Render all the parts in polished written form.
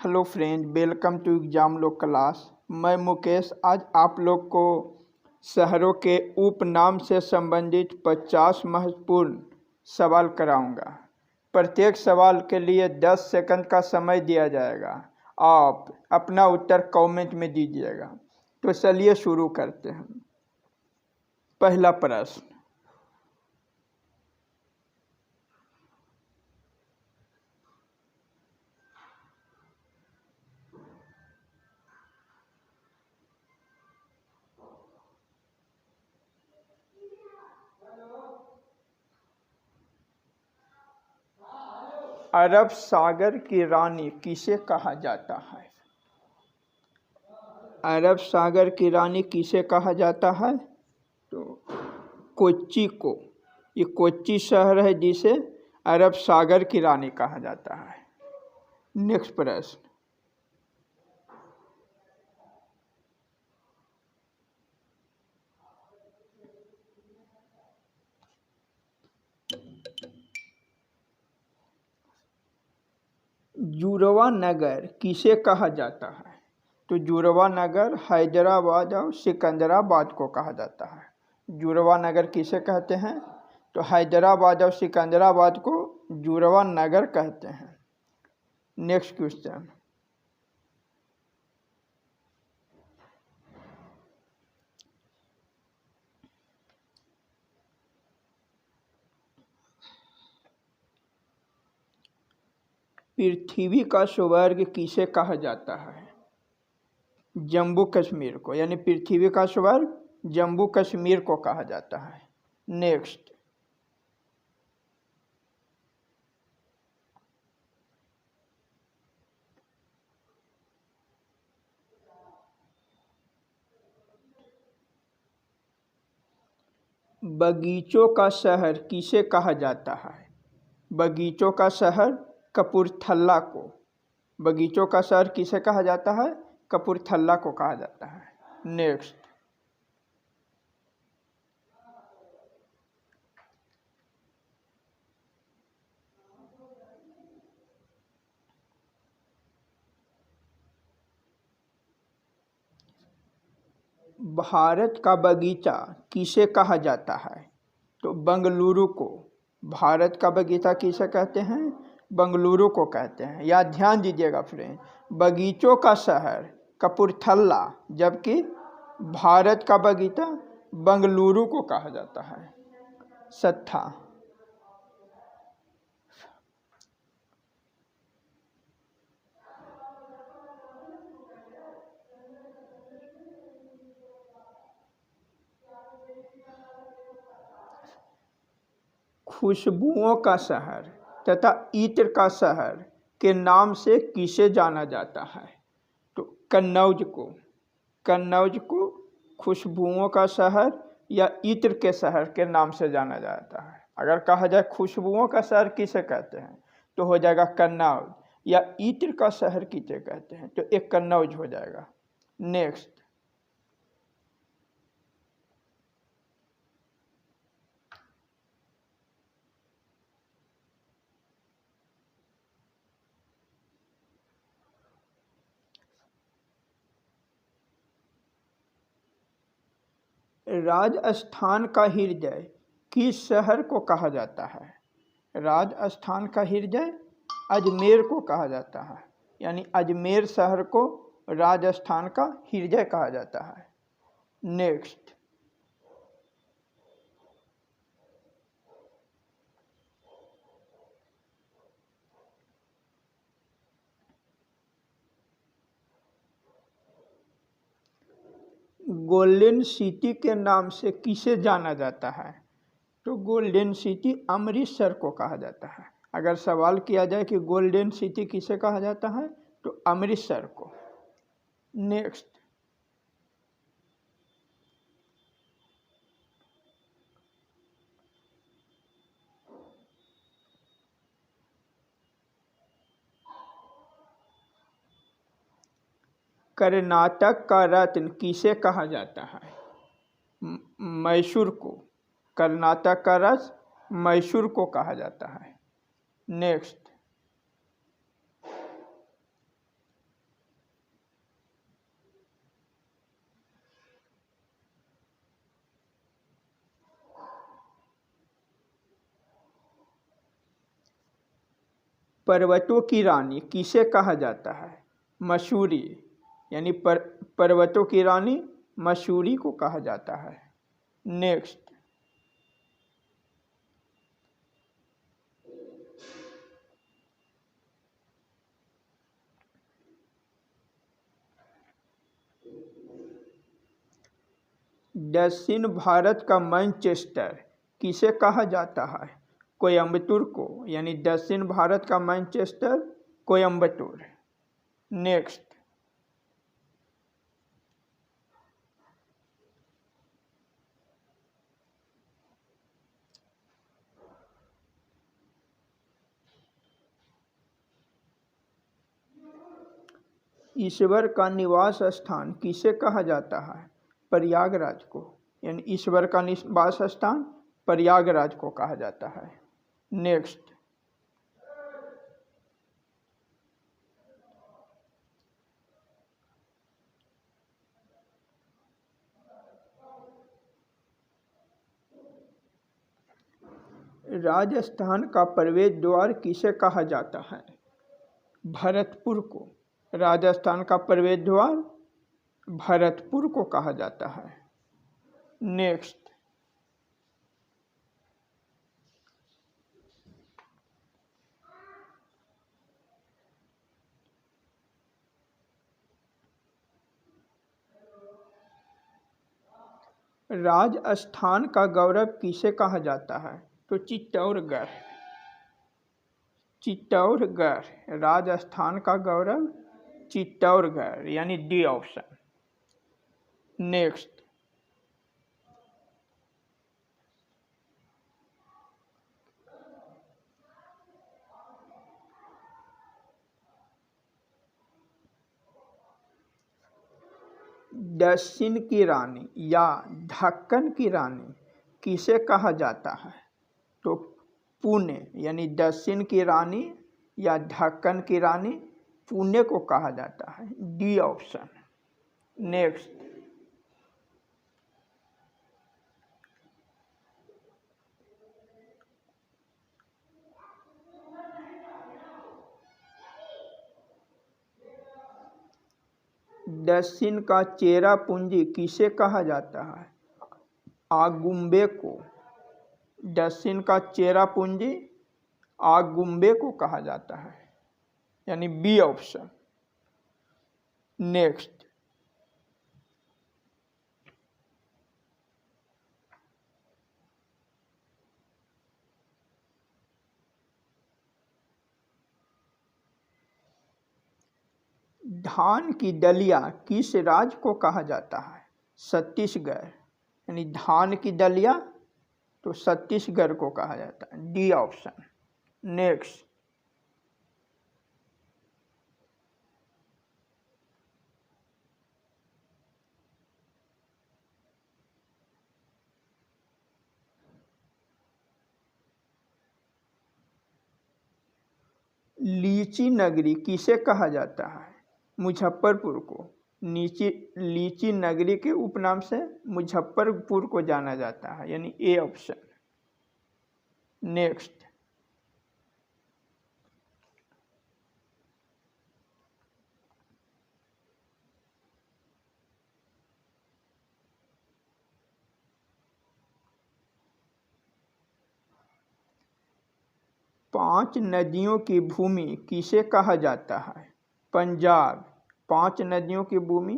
Hello friend, welcome to exam लोग class. मैं मुकेश आज आप लोग को शहरों के उपनाम से संबंधित 50 महत्वपूर्ण सवाल कराऊंगा। प्रत्येक सवाल के लिए 10 सेकंड का समय दिया जाएगा। आप अपना उत्तर कमेंट में दीजिएगा। तो चलिए शुरू करते हैं। पहला प्रश्न, अरब सागर की रानी किसे कहा जाता है? अरब सागर की रानी किसे कहा जाता है? तो कोच्चि को। ये कोच्चि शहर है जिसे अरब सागर की रानी कहा जाता है। नेक्स्ट प्रश्न, जुड़वा नगर किसे कहा जाता है? तो जुड़वा नगर हैदराबाद और सिकंदराबाद को कहा जाता है। जुड़वा नगर किसे कहते हैं? तो हैदराबाद और सिकंदराबाद को जुड़वा नगर कहते हैं। नेक्स्ट क्वेश्चन, पृथ्वी का स्वर्ग किसे कहा जाता है? जम्मू कश्मीर को, यानी पृथ्वी का स्वर्ग जम्मू कश्मीर को कहा जाता है। नेक्स्ट, बगीचों का शहर किसे कहा जाता है? बगीचों का शहर कपूरथला को। बगीचों का शहर किसे कहा जाता है? कपूरथला को कहा जाता है। नेक्स्ट, भारत का बगीचा किसे कहा जाता है? तो बंगलुरु को। भारत का बगीचा किसे कहते हैं? बंगलुरु को कहते हैं। या ध्यान दीजिएगा फ्रेंड, बगीचों का शहर कपूरथला, जबकि भारत का बगीचा बंगलुरु को कहा जाता है। सत्ता, खुशबुओं का शहर तथा इत्र का शहर के नाम से किसे जाना जाता है? तो कन्नौज को। कन्नौज को खुशबुओं का शहर या इत्र के शहर के नाम से जाना जाता है। अगर कहा जाए खुशबुओं का शहर किसे कहते हैं तो हो जाएगा कन्नौज, या इत्र का शहर किसे कहते हैं तो एक कन्नौज हो जाएगा। नेक्स्ट, राजस्थान का हृदय किस शहर को कहा जाता है? राजस्थान का हृदय अजमेर को कहा जाता है, यानी अजमेर शहर को राजस्थान का हृदय कहा जाता है। नेक्स्ट, गोल्डन सिटी के नाम से किसे जाना जाता है? तो गोल्डन सिटी अमृतसर को कहा जाता है। अगर सवाल किया जाए कि गोल्डन सिटी किसे कहा जाता है तो अमृतसर को। नेक्स्ट, कर्नाटक का रत्न किसे कहा जाता है? मैसूर को। कर्नाटक का रत्न मैसूर को कहा जाता है। नेक्स्ट, पर्वतों की रानी किसे कहा जाता है? मसूरी, यानी पर्वतों की रानी मसूरी को कहा जाता है। नेक्स्ट, दक्षिण भारत का मैनचेस्टर किसे कहा जाता है? कोयम्बटूर को, यानी दक्षिण भारत का मैनचेस्टर कोयम्बटूर। नेक्स्ट, ईश्वर का निवास स्थान किसे कहा जाता है? प्रयागराज को, यानी ईश्वर का निवास स्थान प्रयागराज को कहा जाता है। नेक्स्ट, राजस्थान का प्रवेश द्वार किसे कहा जाता है? भरतपुर को, राजस्थान का प्रवेश द्वार भरतपुर को कहा जाता है। नेक्स्ट, राजस्थान का गौरव किसे कहा जाता है? तो चित्तौड़गढ़, चित्तौड़गढ़ राजस्थान का गौरव चित्तौड़गढ़, यानी डी ऑप्शन। नेक्स्ट, दक्षिण की रानी या ढक्कन की रानी किसे कहा जाता है? तो पुणे, यानी दक्षिण की रानी या ढक्कन की रानी पुणे को कहा जाता है। D option. नेक्स्ट, दक्षिण का चेरापूंजी किसे कहा जाता है? आगुम्बे को, दक्षिण का चेरापूंजी आगुम्बे को कहा जाता है, यानी बी ऑप्शन। नेक्स्ट, धान की दलिया किस राज्य को कहा जाता है? छत्तीसगढ़, यानी धान की दलिया तो छत्तीसगढ़ को कहा जाता है। D option. नेक्स्ट, लीची नगरी किसे कहा जाता है? मुजफ्फरपुर को, लीची नगरी के उपनाम से मुजफ्फरपुर को जाना जाता है, यानी ए ऑप्शन। नेक्स्ट, पांच नदियों की भूमि किसे कहा जाता है? पंजाब, पांच नदियों की भूमि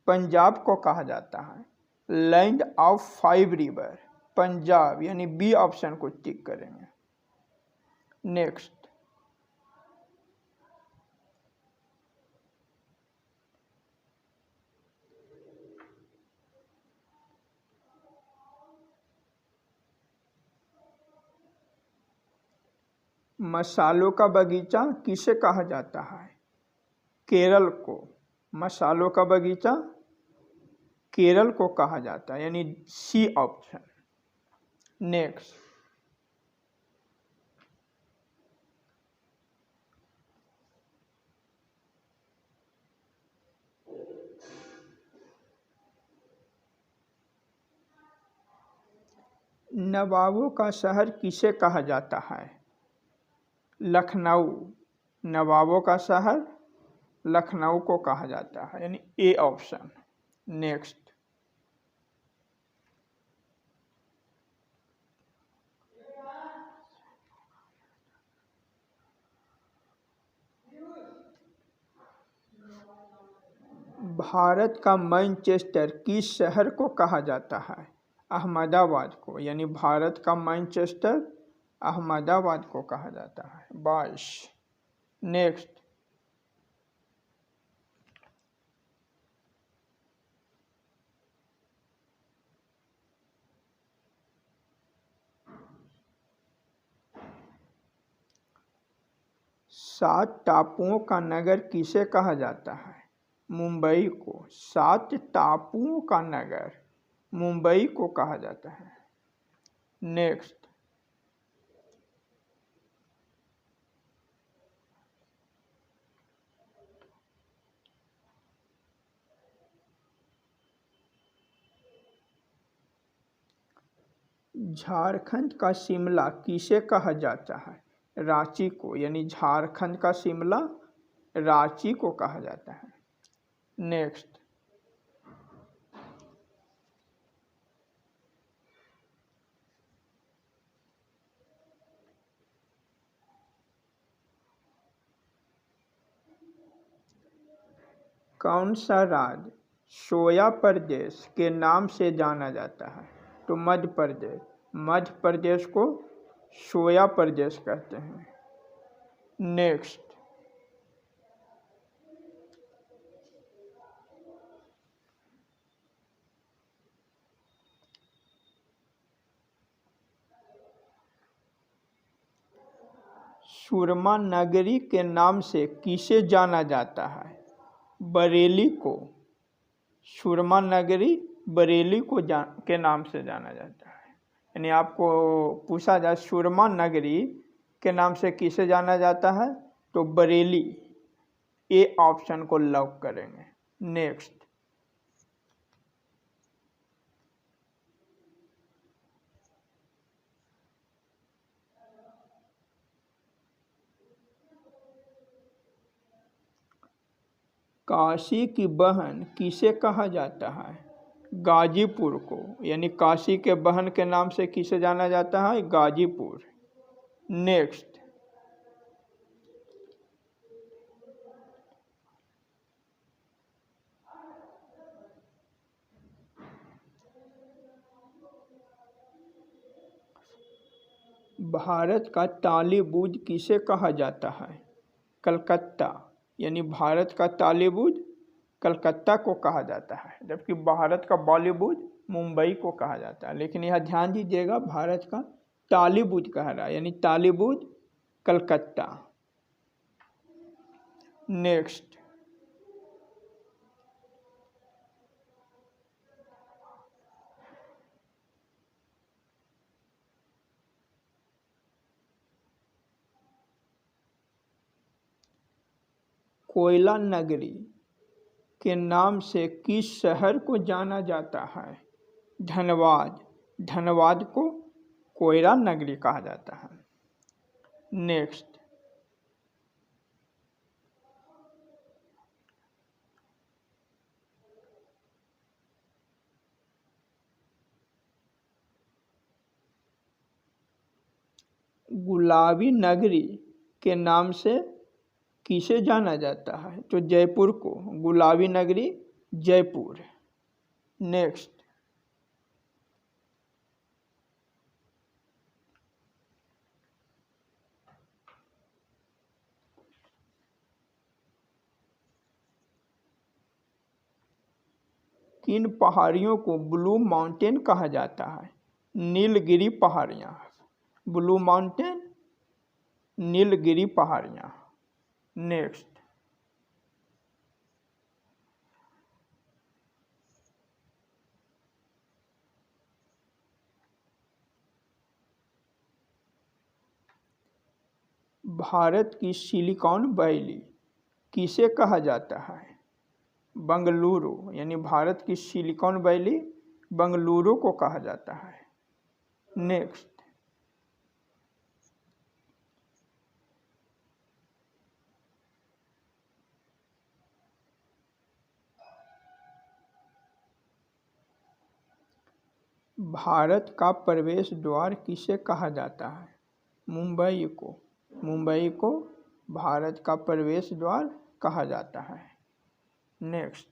पंजाब को कहा जाता है। लैंड ऑफ 5 रिवर पंजाब, यानी बी ऑप्शन को टिक करेंगे। नेक्स्ट, मसालों का बगीचा किसे कहा जाता है? केरल को, मसालों का बगीचा केरल को कहा जाता है, यानी सी ऑप्शन। नेक्स्ट, नवाबों का शहर किसे कहा जाता है? लखनऊ नवाबों का शहर, लखनऊ को कहा जाता है, यानी ए ऑप्शन। नेक्स्ट, भारत का मैनचेस्टर किस शहर को कहा जाता है? अहमदाबाद को, यानी भारत का मैनचेस्टर अहमदाबाद को कहा जाता है। 22। नेक्स्ट, सात टापुओं का नगर किसे कहा जाता है? मुंबई को। सात टापुओं का नगर मुंबई को कहा जाता है। नेक्स्ट, झारखंड का शिमला किसे कहा जाता है? रांची को, यानी झारखंड का शिमला रांची को कहा जाता है। नेक्स्ट, कौन सा राज्य सोया प्रदेश के नाम से जाना जाता है? तो मध्य प्रदेश। मध्य प्रदेश को सोया प्रदेश कहते हैं। नेक्स्ट, सुरमा नगरी के नाम से किसे जाना जाता है? बरेली को। सुरमा नगरी बरेली को के नाम से जाना जाता है। यानी आपको पूछा जाए सुरमा नगरी के नाम से किसे जाना जाता है, तो बरेली, ए ऑप्शन को लॉक करेंगे। नेक्स्ट, काशी की बहन किसे कहा जाता है? गाजीपुर को, यानी काशी के बहन के नाम से किसे जाना जाता है? गाजीपुर। नेक्स्ट, भारत का तालिबुज किसे कहा जाता है? कलकत्ता, यानी भारत का तालिबुज कलकत्ता को कहा जाता है, जबकि भारत का बॉलीवुड मुंबई को कहा जाता है। लेकिन यह ध्यान दीजिएगा, भारत का तालिबुज कह रहा है, यानी तालिबुज कलकत्ता। नेक्स्ट, कोयला नगरी के नाम से किस शहर को जाना जाता है? धनबाद। धनबाद को कोयला नगरी कहा जाता है। नेक्स्ट, गुलाबी नगरी के नाम से किसे जाना जाता है? तो जयपुर को, गुलाबी नगरी जयपुर। नेक्स्ट, किन पहाड़ियों को ब्लू माउंटेन कहा जाता है? नीलगिरी पहाड़ियाँ। ब्लू माउंटेन, नीलगिरी पहाड़ियाँ। नेक्स्ट, भारत की सिलिकॉन वैली किसे कहा जाता है? बंगलुरु, यानी भारत की सिलिकॉन वैली बंगलुरु को कहा जाता है। नेक्स्ट, भारत का प्रवेश द्वार किसे कहा जाता है? मुंबई को भारत का प्रवेश द्वार कहा जाता है। नेक्स्ट,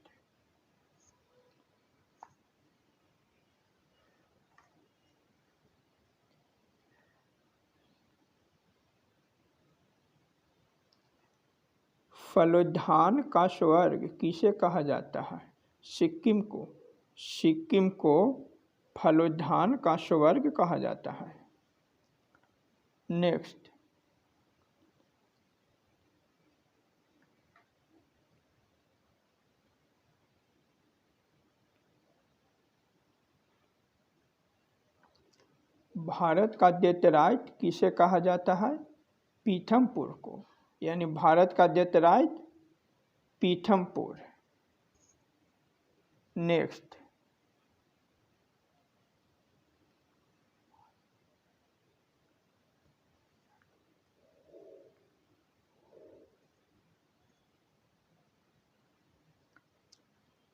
फलोद्यान का स्वर्ग किसे कहा जाता है? सिक्किम को फलोद्यान का स्वर्ग कहा जाता है। नेक्स्ट, भारत का डेट्राइट किसे कहा जाता है? पीथमपुर को, यानी भारत का डेट्राइट पीथमपुर। नेक्स्ट,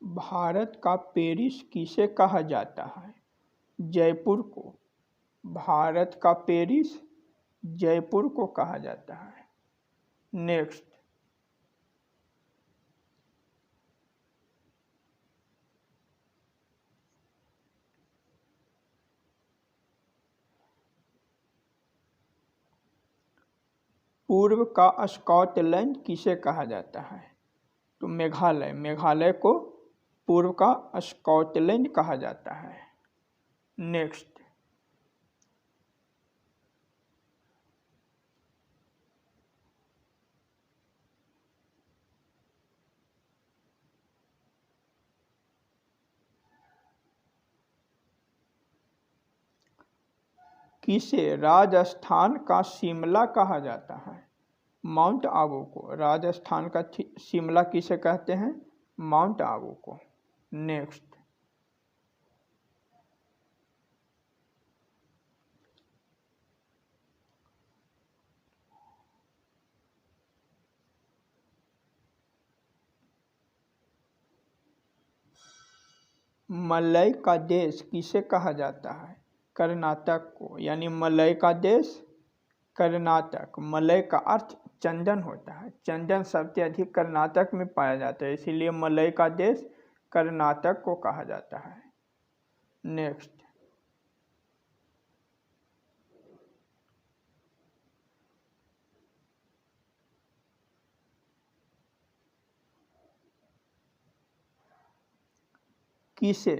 भारत का पेरिस किसे कहा जाता है? जयपुर को, भारत का पेरिस जयपुर को कहा जाता है। नेक्स्ट, पूर्व का स्कॉटलैंड किसे कहा जाता है? तो मेघालय को पूर्व का स्कॉटलैंड कहा जाता है। नेक्स्ट, किसे राजस्थान का शिमला कहा जाता है? माउंट आबू को, राजस्थान का शिमला किसे कहते हैं? माउंट आबू को। नेक्स्ट, मलय का देश किसे कहा जाता है? कर्नाटक को, यानी मलय का देश कर्नाटक। मलय का अर्थ चंदन होता है, चंदन सबसे अधिक कर्नाटक में पाया जाता है, इसीलिए मलय का देश कर्नाटक को कहा जाता है। नेक्स्ट, किसे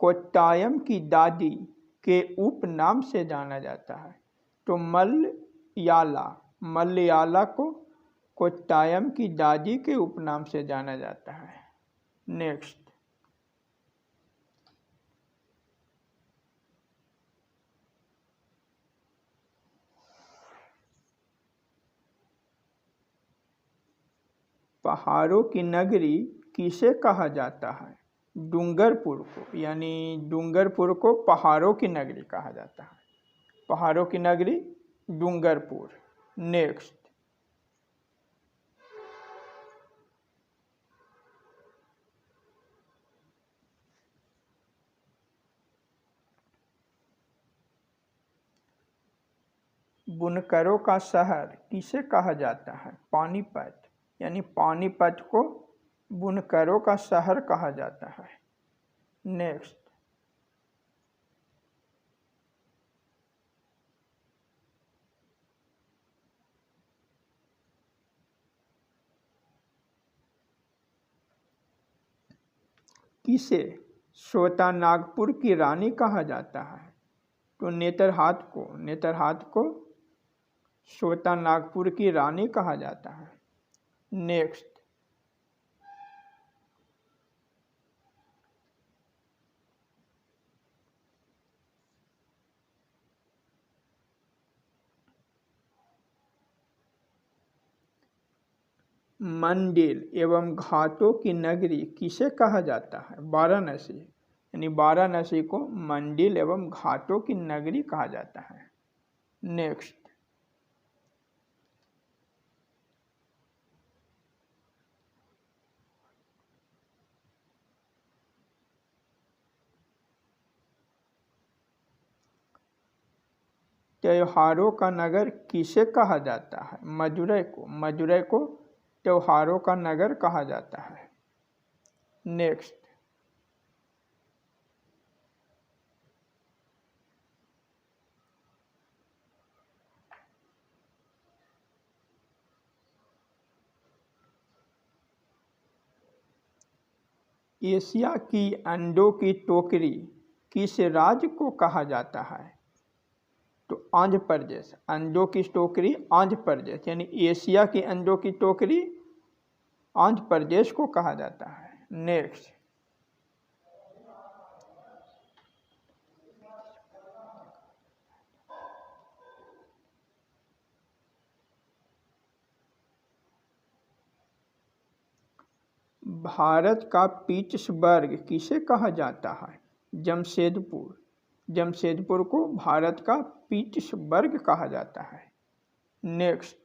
कोट्टायम की दादी के उपनाम से जाना जाता है? तो मलयाला को कोट्टायम की दादी के उपनाम से जाना जाता है। नेक्स्ट, पहाड़ों की नगरी किसे कहा जाता है? डूंगरपुर को, यानी डूंगरपुर को पहाड़ों की नगरी कहा जाता है। पहाड़ों की नगरी डूंगरपुर। नेक्स्ट, बुनकरों का शहर किसे कहा जाता है? पानीपत, यानी पानीपत को बुनकरों का शहर कहा जाता है। नेक्स्ट, किसे श्वेतानागपुर की रानी कहा जाता है? तो नेतरहाट को श्वेतानागपुर की रानी कहा जाता है। नेक्स्ट, मंदिर एवं घाटों की नगरी किसे कहा जाता है? वाराणसी, यानी वाराणसी को मंदिर एवं घाटों की नगरी कहा जाता है। नेक्स्ट, त्योहारों का नगर किसे कहा जाता है? मदुरै को। मदुरै को त्योहारों का नगर कहा जाता है। नेक्स्ट, एशिया की अंडों की टोकरी किस राज्य को कहा जाता है? तो आंध्र प्रदेश। अंडों की टोकरी आंध्र प्रदेश, यानी एशिया की अंडों की टोकरी आंध्र प्रदेश को कहा जाता है। नेक्स्ट, भारत का पिट्सबर्ग किसे कहा जाता है? जमशेदपुर। जमशेदपुर को भारत का पिट्सबर्ग कहा जाता है। नेक्स्ट,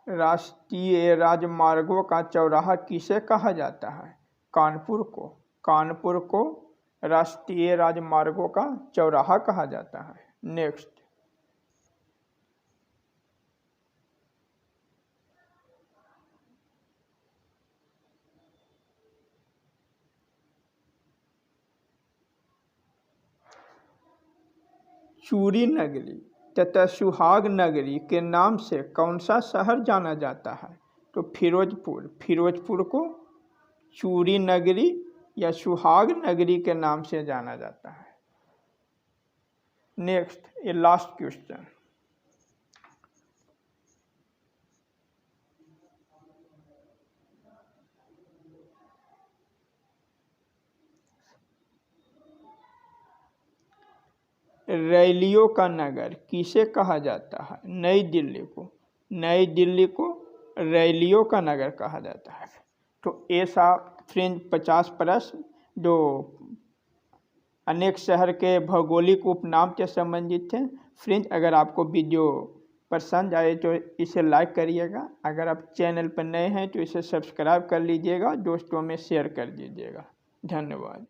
राष्ट्रीय राजमार्गों का चौराहा किसे कहा जाता है? कानपुर को। कानपुर को राष्ट्रीय राजमार्गों का चौराहा कहा जाता है। नेक्स्ट, चूड़ी नगरी तथा सुहाग नगरी के नाम से कौन सा शहर जाना जाता है? तो फिरोजपुर। फिरोजपुर को चूड़ी नगरी या सुहाग नगरी के नाम से जाना जाता है। नेक्स्ट, ये लास्ट क्वेश्चन, रैलियों का नगर किसे कहा जाता है? नई दिल्ली को। नई दिल्ली को रैलियों का नगर कहा जाता है। तो ऐसा फ्रेंड 50 प्रश्न जो अनेक शहर के भौगोलिक उपनाम से संबंधित थे। फ्रेंड, अगर आपको वीडियो पसंद आए तो इसे लाइक करिएगा। अगर आप चैनल पर नए हैं तो इसे सब्सक्राइब कर लीजिएगा, दोस्तों में शेयर कर दीजिएगा। धन्यवाद।